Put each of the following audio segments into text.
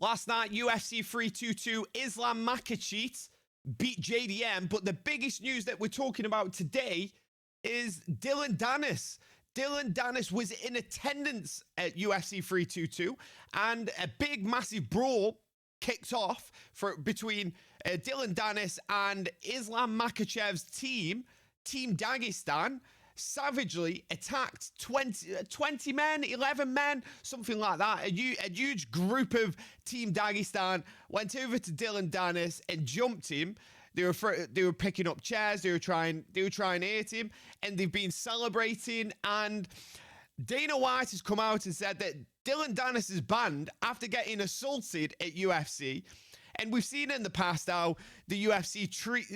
Last night, UFC 322, Islam Makhachev beat JDM. But the biggest news that we're talking about today is Danis. Danis was in attendance at UFC 322, and a big, massive brawl kicked off between Danis and Islam Makhachev's team Dagestan. Savagely attacked 20 men, 11 men, something like that. A huge group of Team Dagestan went over to Danis and jumped him. They were picking up chairs. They were trying to hit him, and they've been celebrating. And Dana White has come out and said that Danis is banned after getting assaulted at UFC. And we've seen in the past how the UFC treat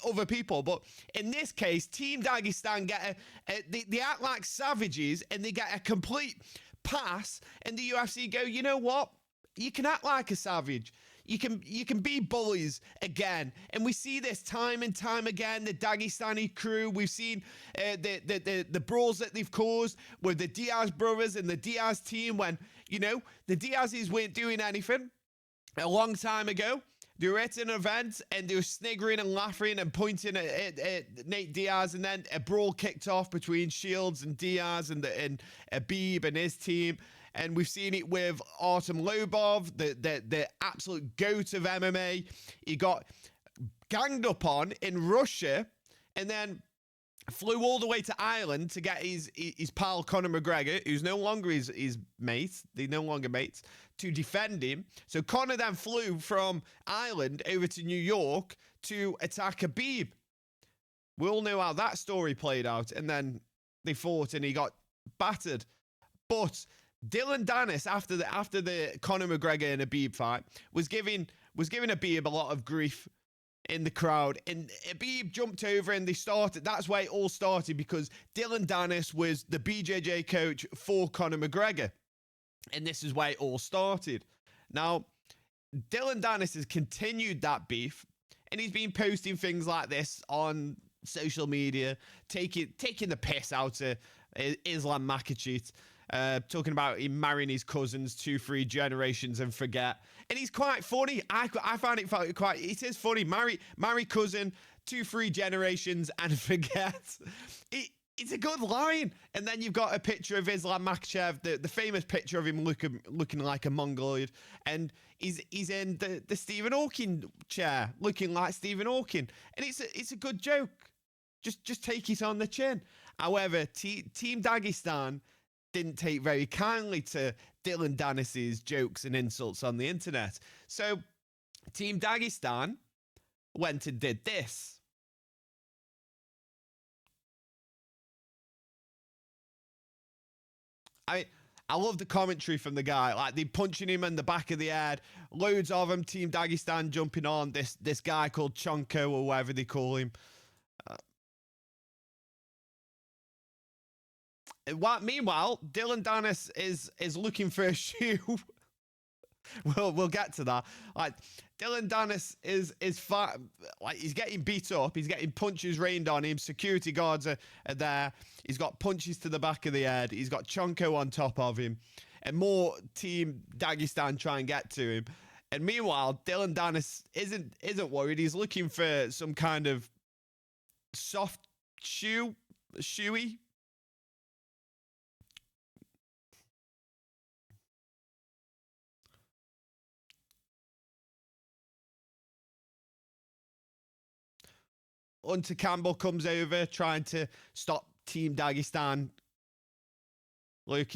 other people. But in this case, Team Dagestan they act like savages, and they get a complete pass. And the UFC go, you know what? You can act like a savage. You can be bullies again. And we see this time and time again. The Dagestani crew, we've seen the brawls that they've caused with the Diaz brothers and the Diaz team when, the Diazes weren't doing anything. A long time ago, they were at an event and they were sniggering and laughing and pointing at Nate Diaz, and then a brawl kicked off between Shields and Diaz and Khabib and his team. And we've seen it with Artem Lobov, the absolute goat of MMA. He got ganged up on in Russia and then flew all the way to Ireland to get his pal Conor McGregor, who's no longer his mate, they're no longer mates, to defend him. So Conor then flew from Ireland over to New York to attack Khabib. We all know how that story played out, and then they fought and he got battered. But Danis, after the Conor McGregor and Khabib fight, was giving Khabib a lot of grief in the crowd, and Khabib jumped over and they started. That's why it all started, because Danis was the BJJ coach for Conor McGregor, and this is why it all started. Now, Danis has continued that beef, and he's been posting things like this on social media, taking the piss out of Islam Makhachev. Talking about him marrying his cousins 2-3 generations and forget. And he's quite funny. I find it quite, it is funny. Marry cousin 2-3 generations and forget. It's a good line. And then you've got a picture of Islam Makhachev, the famous picture of him looking like a Mongoloid. And he's in the Stephen Hawking chair, looking like Stephen Hawking. And it's a good joke. Just take it on the chin. However, Team Dagestan didn't take very kindly to Danis's jokes and insults on the internet. So Team Dagestan went and did this. I love the commentary from the guy. Like, they punching him in the back of the head. Loads of them. Team Dagestan jumping on this guy called Chonko, or whatever they call him. Meanwhile, Danis is looking for a shoe. We'll get to that. Like, Danis is like, he's getting beat up. He's getting punches rained on him. Security guards are there. He's got punches to the back of the head. He's got Chonko on top of him, and more Team Dagestan try and get to him. And meanwhile, Danis isn't worried. He's looking for some kind of soft shoey. Hunter Campbell comes over trying to stop Team Dagestan. Look,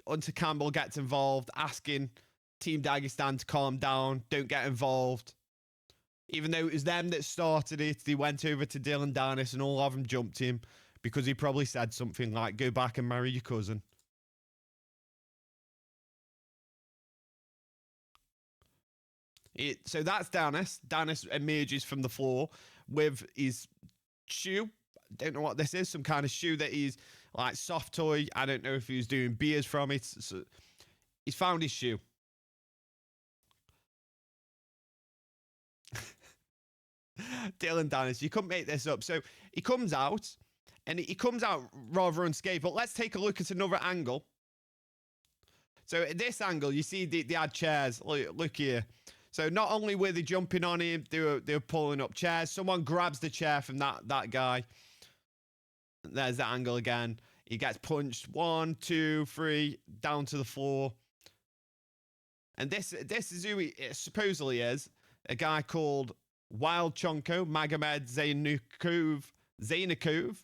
Hunter Campbell gets involved, asking Team Dagestan to calm down, don't get involved. Even though it was them that started it, they went over to Danis and all of them jumped him because he probably said something like, go back and marry your cousin. So that's Danis. Danis emerges from the floor with his shoe. Don't know what this is. Some kind of shoe that he's like soft toy. I don't know if he was doing beers from it. So he's found his shoe. Danis, you couldn't make this up. So he comes out, and he comes out rather unscathed. But let's take a look at another angle So at this angle, you see they had chairs. Look here. So not only were they jumping on him, they were pulling up chairs. Someone grabs the chair from that guy. There's that angle again. He gets punched. 1, 2, 3, down to the floor. And this is who he supposedly is. A guy called Wild Chonko, Magomed Zainukov.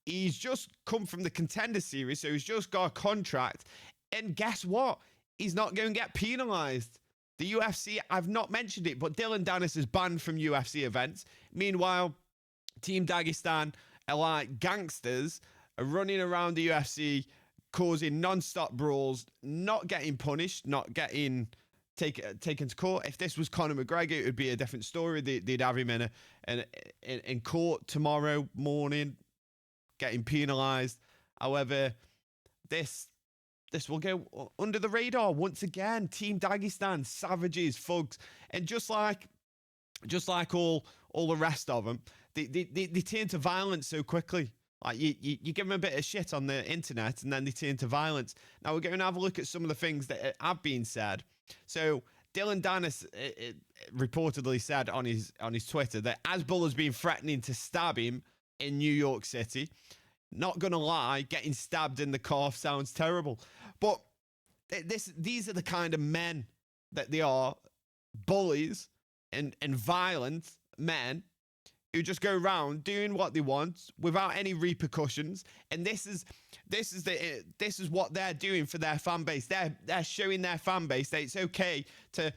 He's just come from the Contender Series, so he's just got a contract. And guess what? He's not going to get penalized. The UFC, I've not mentioned it, but Dillon Danis is banned from UFC events. Meanwhile, Team Dagestan are like gangsters, are running around the UFC, causing non-stop brawls, not getting punished, not getting taken to court. If this was Conor McGregor, it would be a different story. They'd have him in court tomorrow morning, getting penalized. However, this will go under the radar once again. Team Dagestan, savages, thugs, and just like all the rest of them, they turn to violence so quickly. Like you give them a bit of shit on the internet, and then they turn to violence. Now we're going to have a look at some of the things that have been said. So Dillon Danis reportedly said on his Twitter that Asbel has been threatening to stab him in New York City. Not gonna lie, getting stabbed in the calf sounds terrible, but these are the kind of men that they are, bullies and violent men who just go around doing what they want without any repercussions. And this is what they're doing for their fan base. They're showing their fan base that it's okay to,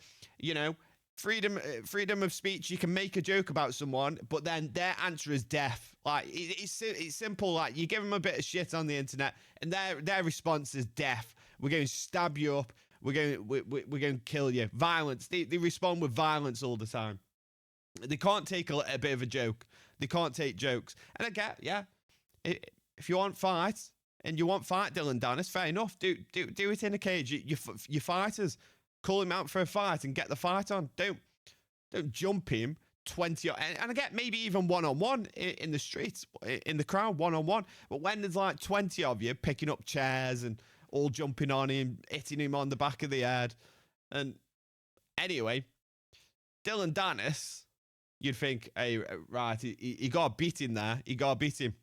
freedom of speech. You can make a joke about someone, but then their answer is death. Like it's simple. Like you give them a bit of shit on the internet, and their response is death. We're going to stab you up. We're going to kill you. Violence. They respond with violence all the time. They can't take a bit of a joke. They can't take jokes. And I get, yeah, if you want fights and you want fight Dillon Danis, fair enough. Do it in a cage. You fighters, call him out for a fight and get the fight on. Don't jump him 20 and I get maybe even one-on-one in the streets, in the crowd, one-on-one. But when there's like 20 of you picking up chairs and all jumping on him, hitting him on the back of the head. And anyway, Dillon Danis, you'd think, hey, right, he got a beat in there. He got a beat him.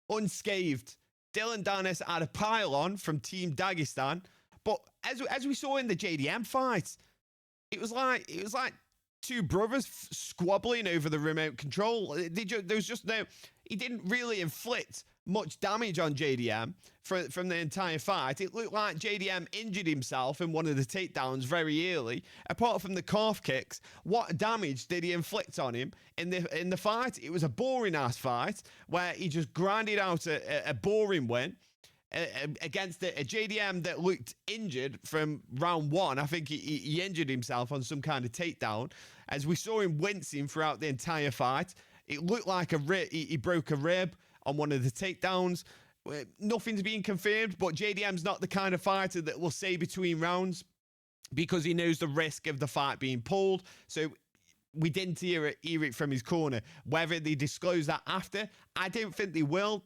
Unscathed. Dillon Danis had a pile-on from Team Dagestan. But as we saw in the JDM fight, it was like two brothers squabbling over the remote control. There was just no... He didn't really inflict much damage on JDM from the entire fight. It looked like JDM injured himself in one of the takedowns very early. Apart from the calf kicks, what damage did he inflict on him in the fight? It was a boring ass fight where he just grinded out a boring win against a JDM that looked injured from round one. I think he injured himself on some kind of takedown, as we saw him wincing throughout the entire fight. It looked like he broke a rib on one of the takedowns. Nothing's being confirmed, but JDM's not the kind of fighter that will say between rounds, because he knows the risk of the fight being pulled. So we didn't hear it from his corner. Whether they disclose that after, I don't think they will.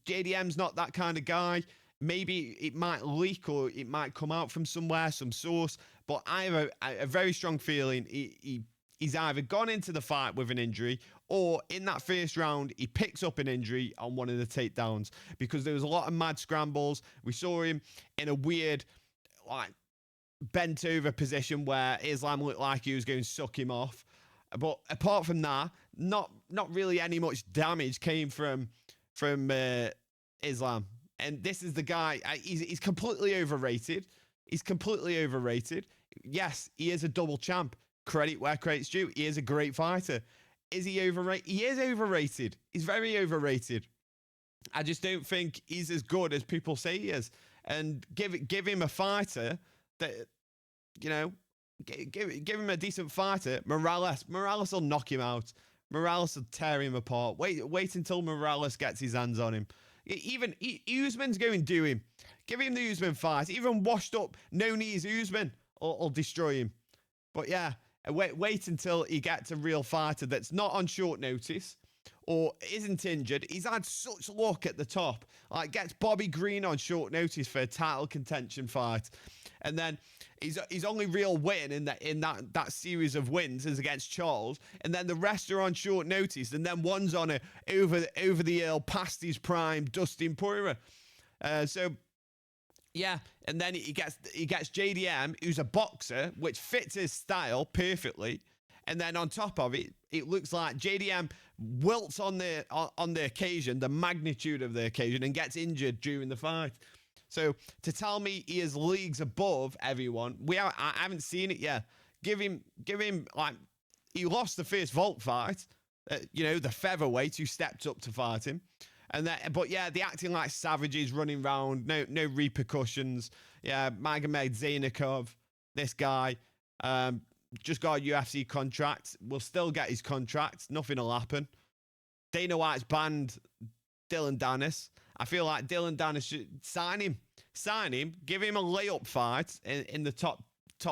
JDM's not that kind of guy. Maybe it might leak or it might come out from somewhere, some source. But I have a very strong feeling he's either gone into the fight with an injury, or in that first round, he picks up an injury on one of the takedowns, because there was a lot of mad scrambles. We saw him in a weird, like, bent over position where Islam looked like he was going to suck him off. But apart from that, not really any much damage came from Islam. And this is the guy, he's completely overrated. He's completely overrated. Yes, he is a double champ. Credit where credit's due. He is a great fighter. Is he overrated? He is overrated. He's very overrated. I just don't think he's as good as people say he is. And give him a fighter that, give him a decent fighter. Morales will knock him out. Morales will tear him apart. Wait until Morales gets his hands on him. Even Usman's going to do him. Give him the Usman fight. Even washed up, no knees Usman will destroy him. But yeah, wait until he gets a real fighter that's not on short notice. or isn't injured, he's had such luck at the top. Like, gets Bobby Green on short notice for a title contention fight, and then his only real win in that series of wins is against Charles, and then the rest are on short notice, and then one's on a over the hill past his prime Dustin Poirier. So yeah, and then he gets JDM, who's a boxer, which fits his style perfectly. And then on top of it, it looks like JDM wilts on the occasion, the magnitude of the occasion, and gets injured during the fight. So to tell me he is leagues above everyone, I haven't seen it yet. Give him like, he lost the first Volk fight, the featherweight who stepped up to fight him. But yeah, they acting like savages running around, no repercussions. Yeah, Magomed Zainikov, this guy, just got a UFC contract. Will still get his contract. Nothing will happen. Dana White's banned Dillon Danis. I feel like Dillon Danis should sign him, give him a layup fight in the top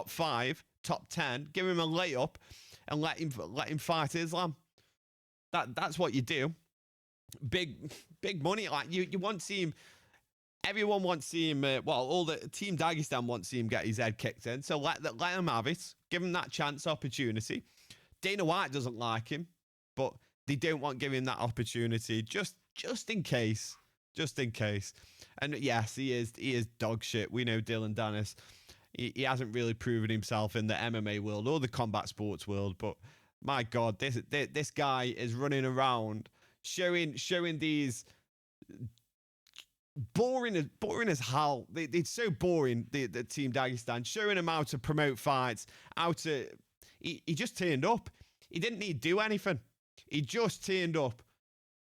5, top 10. Give him a layup and let him fight Islam. That's what you do. Big money. Like, you want to see him. Everyone wants to see him. All the team Dagestan wants to see him get his head kicked in. So let him have it. Give him that chance, opportunity. Dana White doesn't like him, but they don't want to give him that opportunity just in case. Just in case. And yes, he is dog shit. We know Dillon Danis. He hasn't really proven himself in the MMA world or the combat sports world. But my God, this guy is running around showing these boring as hell. It's so boring, the team Dagestan, showing him how to promote fights, he just turned up. He didn't need to do anything. He just turned up.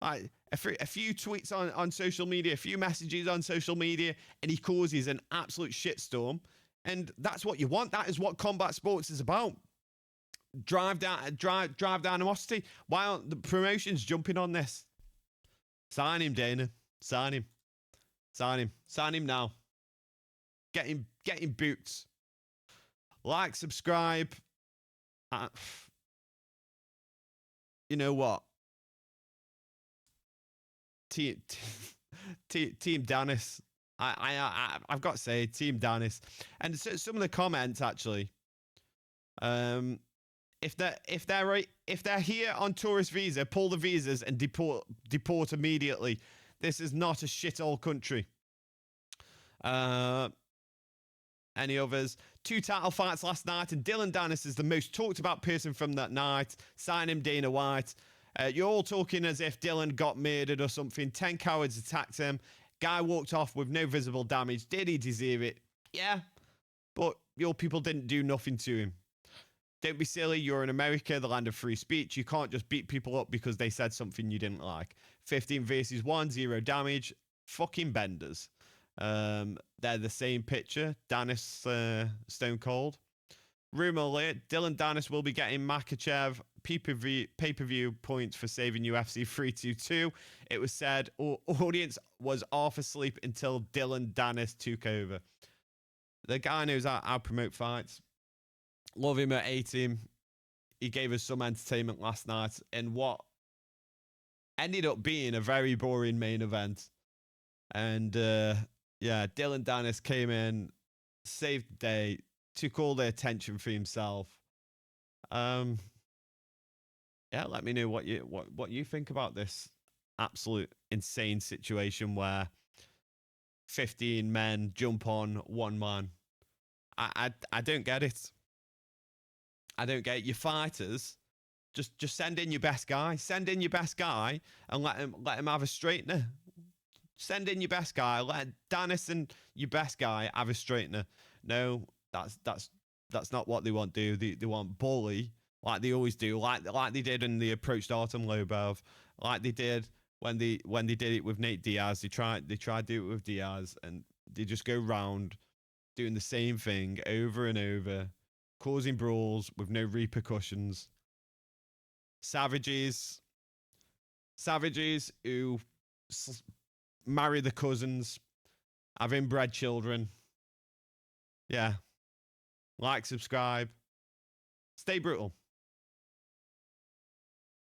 Like, a few tweets on social media, a few messages on social media, and he causes an absolute shitstorm. And that's what you want. That is what combat sports is about. Drive down animosity. Why aren't the promotions jumping on this? Sign him, Dana. Sign him. Sign him now. Get him boots. Like, subscribe. You know what? Team Danis. I've got to say, Team Danis. And so, some of the comments actually. If they're here on tourist visa, pull the visas and deport immediately. This is not a shithole country. Any others? 2 title fights last night, and Dillon Danis is the most talked about person from that night. Sign him, Dana White. You're all talking as if Dillon got murdered or something. 10 cowards attacked him. Guy walked off with no visible damage. Did he deserve it? Yeah, but your people didn't do nothing to him. Don't be silly. You're in America, the land of free speech. You can't just beat people up because they said something you didn't like. 15 versus 1, 0 damage. Fucking benders. They're the same picture. Danis, Stone Cold. Rumor alert, Dillon Danis will be getting Makhachev pay-per-view points for saving UFC 322. It was said audience was half asleep until Dillon Danis took over. The guy knows how to promote fights. Love him or hate him. He gave us some entertainment last night in what ended up being a very boring main event. And yeah, Dillon Danis came in, saved the day, took all the attention for himself. Yeah, let me know what you think about this absolute insane situation where 15 men jump on one man. I don't get it. I don't get it. Your fighters, just send in your best guy. Send in your best guy and let him have a straightener. Send in your best guy. Let Danis and your best guy have a straightener. No, that's not what they want to do. They want bully, like they always do, like they did when they approached Artem Lobov, like they did when they did it with Nate Diaz. They tried to do it with Diaz, and they just go round doing the same thing over and over, causing brawls with no repercussions. Savages who marry the cousins, have inbred children. Yeah. Like, subscribe. Stay brutal.